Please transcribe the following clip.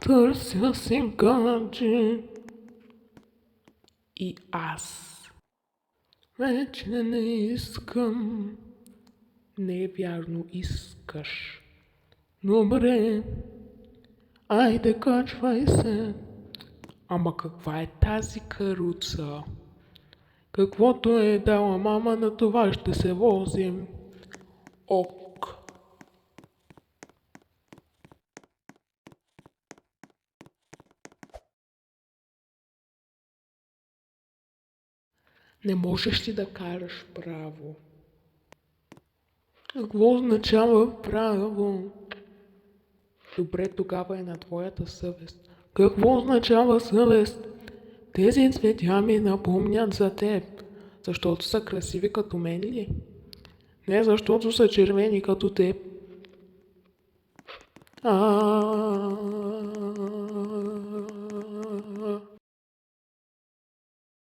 Търся си гадже и аз вече не искам. Не е вярно, искаш. Добре, айде качвай се. Ама каква е тази каруца? Каквото е дала мама, на това ще се возим. Ок. Не можеш ли да караш право? Какво означава право? Добре, тогава е на твоята съвест. Какво означава съвест? Тези цветя ми напомнят за теб, защото са красиви като мен ли? Не защото са червени като теб.